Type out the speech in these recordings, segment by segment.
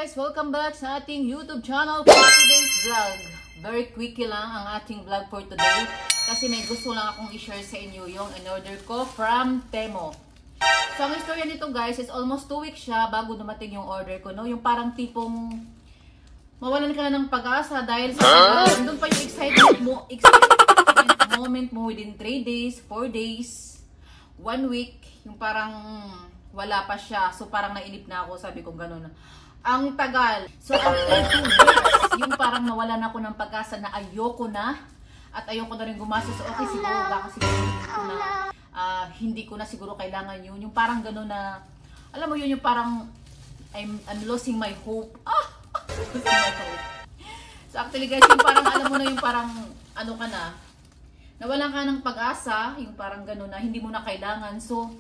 guys! Welcome back sa ating YouTube channel for today's vlog. Very quickie lang ang ating vlog for today kasi may gusto lang akong i-share sa inyo yung in-order ko from Temo. So ang istorya nito guys is almost 2 weeks siya bago dumating yung order ko, no? Yung parang tipong mawalan ka na ng pag-asa dahil sa doon pa yung excitement moment mo within 3 days, 4 days, 1 week, yung parang wala pa siya. So parang nainip na ako, sabi ko gano'n. Ang tagal. So after 2 weeks, yung parang nawalan ako ng pag-asa na ayoko na. At ayoko na rin gumastos. Okay, siguro baka siguro hindi ko na siguro kailangan yun. Yung parang gano'n na, alam mo yun, yung parang I'm losing my hope. Losing my hope. So actually guys, yung parang alam mo na yung parang ano ka na, nawalan ka ng pag-asa, yung parang gano'n na hindi mo na kailangan. So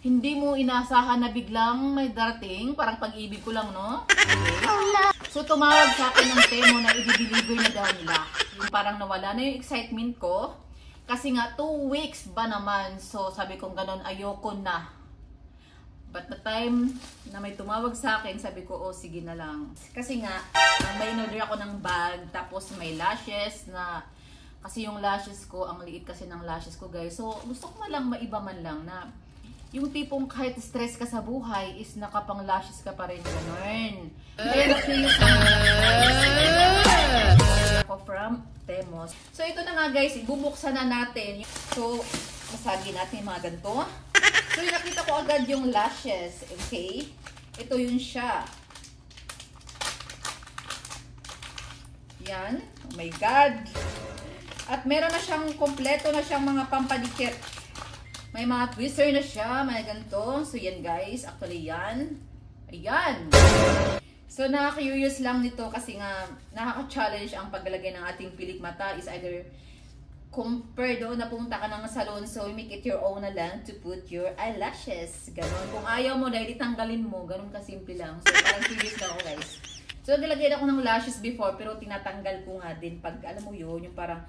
hindi mo inaasahan na biglang may darating, parang pag-ibig ko lang, no? Okay. So tumawag sa akin ng Temo na i-deliver na daw nila. Yung parang nawala na yung excitement ko. Kasi nga 2 weeks ba naman. So sabi kong ganon, ayoko na. But the time na may tumawag sa akin, sabi ko, oh sige na lang. Kasi nga, may in-order ako ng bag, tapos may lashes na, kasi yung lashes ko, ang liit kasi ng lashes ko guys. So gusto ko lang maiba man lang na, yung tipong kahit stress ka sa buhay is nakapang lashes ka pa rin, gano'n. Kaya na-curious ako from Temos. So ito na nga guys, ibubuksan na natin. So, masagi natin mga ganito. So nakita ko agad yung lashes, okay? Ito yun siya. Yan. Oh my God. At meron na siyang, kompleto na siyang mga pampadikit. May mga twister na siya, may ganito. So, yan guys. Actually, yan. Ayan. So, nakaka-curious lang nito kasi nga, nakaka-challenge ang paglalagay ng ating pilik mata is either compare doon na pumunta ka ng salon, so make it your own na lang to put your eyelashes. Ganon. Kung ayaw mo, dahil itanggalin mo, ganon kasimple lang. So, parang curious lang ako guys. So, nilagay ako ng lashes before, pero tinatanggal ko nga din pag, alam mo yun, yung parang,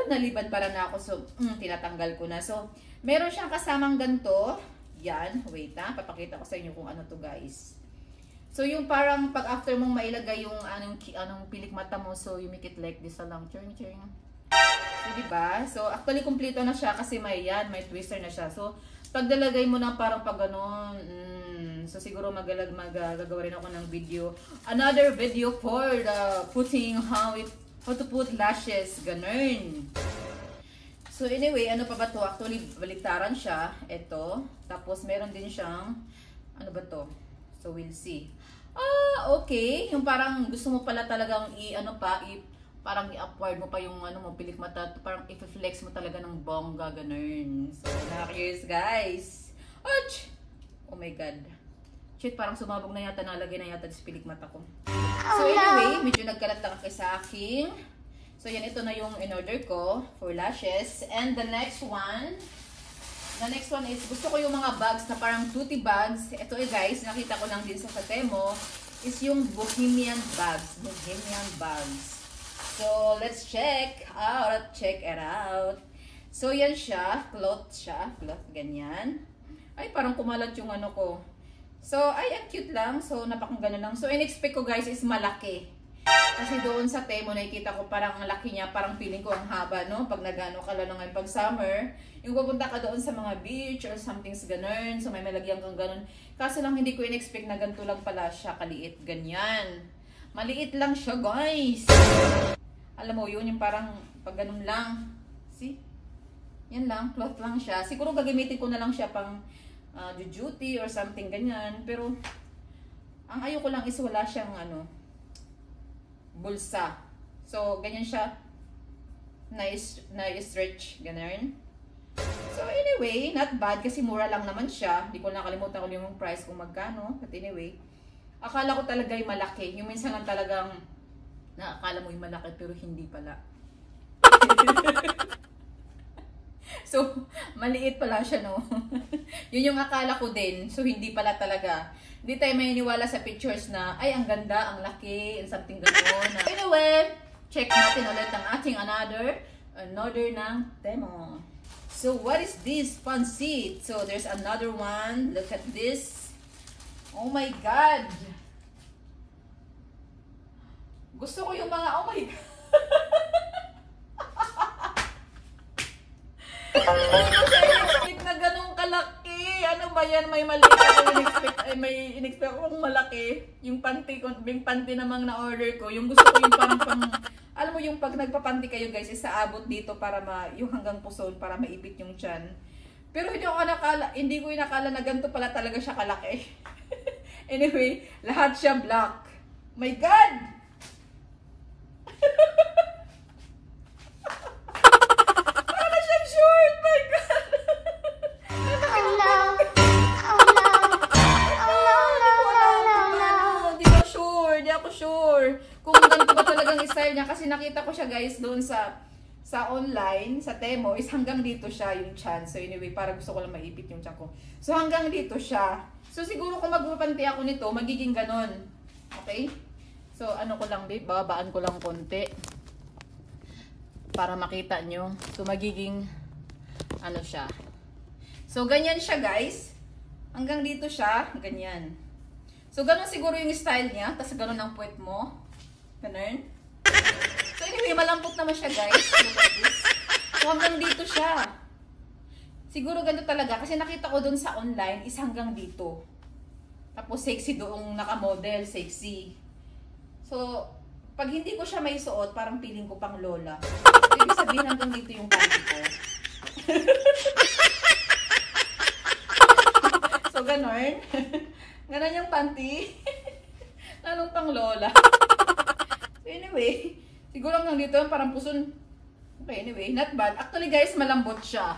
nalibad para na ako. So, tinatanggal ko na. So, meron siyang kasamang ganito. Yan. Wait ha. Papakita ko sa inyo kung ano to guys. So, yung parang pag after mong mailagay yung anong pilik mata mo, so you make it like this lang. Churn. So, diba? So, actually, kompleto na siya kasi may yan. May twister na siya. So, pag dalagay mo na parang pag ganon, so siguro magagawa rin ako ng video. Another video for the putting how to put lashes. Ganon. So anyway, ano pa ba to? Actually, baliktaran siya. Ito. Tapos meron din siyang, ano ba to? So we'll see. Okay. Yung parang gusto mo pala talagang parang i-upward mo pa yung ano mo, pilik mata. Parang i-flex mo talaga ng bongga. Ganun. So, nakaka-curious guys. Ouch! Oh my God. Shit, parang sumabog na yata, nalagay na yata sa pilik mata ko. So anyway, medyo nagkalat lang kayo sa akin. So yan, ito na yung in-order ko for lashes. And the next one is, gusto ko yung mga bags na parang tutti bags. Ito guys, nakita ko lang din sa Temo, is yung Bohemian bags. Bohemian bags. So let's check it out. So yan siya, cloth, ganyan. Ay, parang kumalat yung ano ko. So, ang cute lang. So, napakang gano'n lang. So, in-expect ko guys is malaki. Kasi doon sa Temo, nakikita ko parang ang laki niya. Parang feeling ko ang haba, no? Pag nagano ka lang ngayon pag summer, yung pupunta ka doon sa mga beach or something's gano'n. So, may malagyan kang gano'n. Kaso lang hindi ko in-expect na ganito lang pala siya kaliit. Ganyan. Maliit lang siya, guys. Alam mo yun, yung parang pag ganun lang. See? Yan lang, cloth lang siya. Siguro gagamitin ko na lang siya pang duty or something ganyan. Pero, ang ayoko lang is wala siyang bulsa. So, ganyan siya. Nice stretch. Ganyan. So, anyway, not bad kasi mura lang naman siya. Hindi ko nakalimutan ko yung price kung magkano. But anyway, akala ko talaga yung malaki. Yung minsan lang talagang akala mo yung malaki pero hindi pala. So, maliit pala siya, no? Yun yung akala ko din. So, hindi pala talaga. Hindi tayo maniniwala sa pictures na, ay, ang ganda, ang laki, and something gano'n. Anyway, check natin ulit ang ating another ng Temo. So, what is this? Pancit. So, there's another one. Look at this. Oh my God! Gusto ko yung mga, oh my God. Hindi ko na ganun kalaki. Ano ba yan? May mali ako in-expect. Ay, may in-expect akong malaki. Yung panty namang na-order ko. Yung gusto ko yung parang alam mo yung pag nagpapanty kayo guys, isaabot dito para yung hanggang puson para maipit yung tiyan. Pero hindi ko inakala na ganito pala talaga siya kalaki. Anyway, lahat siya black. My God! Para siyang short! My God! Oh no! Oh no! Oh no! Di ako sure. Kung ganito ba talagang style niya. Kasi nakita ko siya guys doon sa online, sa Temo, is hanggang dito siya yung tiyan. So anyway, para gusto ko lang maipit yung tiyan ko. So hanggang dito siya. So siguro kung magpapanti ako nito, magiging ganon. Okay? So ano ko lang babe, babaan ko lang konti. Para makita nyo. So magiging, ano siya. So ganyan siya guys. Hanggang dito siya, ganyan. So ganon siguro yung style niya. Tapos ganon ang puwet mo. Ganon. So anyway, malambot naman siya guys. Look at this. So hanggang dito siya. Siguro ganito talaga. Kasi nakita ko dun sa online is hanggang dito. Tapos sexy doong nakamodel. Sexy. So, pag hindi ko siya may suot, parang feeling ko pang lola. Ibig sabihin hanggang dito yung panty ko. So ganon. Ganon yung panty. Lalong pang lola. So anyway, siguro hanggang dito parang puson. Okay, anyway, not bad. Actually guys, malambot siya.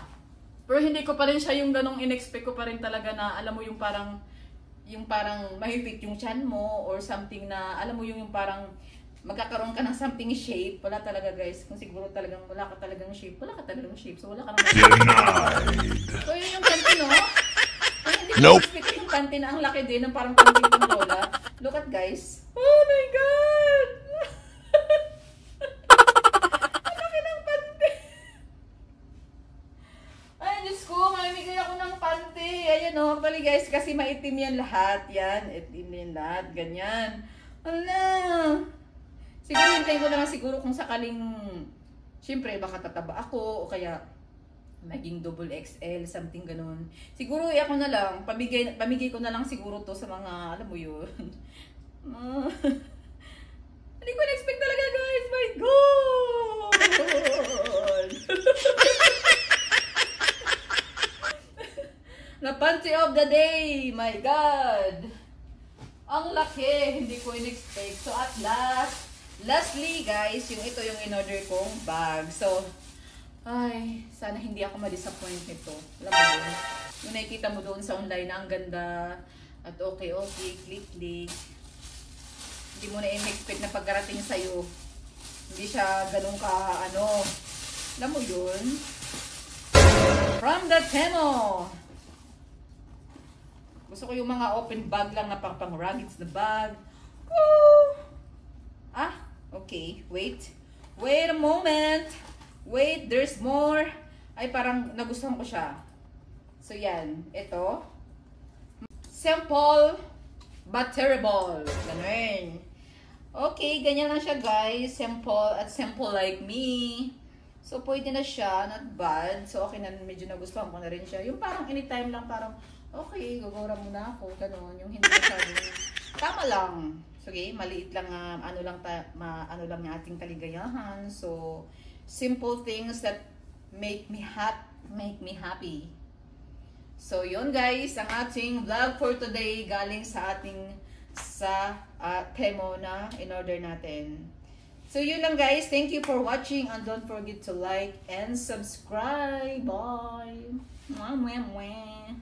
Pero hindi ko pa rin siya yung ganong in-expect ko pa rin talaga na alam mo yung parang mahipit yung tiyan mo or something na alam mo yung parang magkakaroon ka ng something shape. Wala talaga guys. Kung siguro talagang wala ka talagang shape. Wala ka talagang shape. So wala ka naman. So yun yung panty no? Kung hindi ko expect yung panty na ang laki din ng parang panty ng lola. Look at guys. Oh my God! Ang laki ng panty. Ay Diyos ko, mamimigay ako ng panty. Ayan o, bali guys, kasi maitim yan lahat. Yan, itim yan lahat. Ganyan. Ala. Siguro hintayin ko na lang siguro kung sakaling, syempre baka tataba ako o kaya maging double XL, something ganun. Siguro ako na lang, pamigay ko na lang siguro to sa mga, alam mo yun. Hindi ko na-expect talaga guys. My God! Na panty of the day. My God! Ang laki. Hindi ko in-expect. So at lastly guys, yung ito yung in-order kong bag. So, ay, sana hindi ako ma-disappoint nito. Alam mo yun? Yung nakikita mo doon sa online na ang ganda. At okay, click. Hindi mo na in-expect na pagkarating sa'yo. Hindi siya ganun ka, ano. Alam mo yun? From the Temo. Gusto ko yung mga open bag lang na pang ruggeds na bag. Woo! Ah, okay. Wait a moment. Wait, there's more. Ay, parang nagustuhan ko siya. So, yan. Ito. Simple but terrible. Ganun. Okay, ganyan lang siya guys. Simple at simple like me. So, pwede na siya. Not bad. So, okay na. Medyo nagustuhan ko na rin siya. Yung parang anytime lang parang, okay, gagawin muna ako. Ganun. Yung hindi masyadong, tama lang. Okay, maliit lang, ano lang yung ating kaligayahan. So, simple things that make me happy. So, yun guys, ang ating vlog for today galing sa ating Temo na in-order natin. So, yun lang guys. Thank you for watching and don't forget to like and subscribe. Bye! Mwah, mwah, mwah.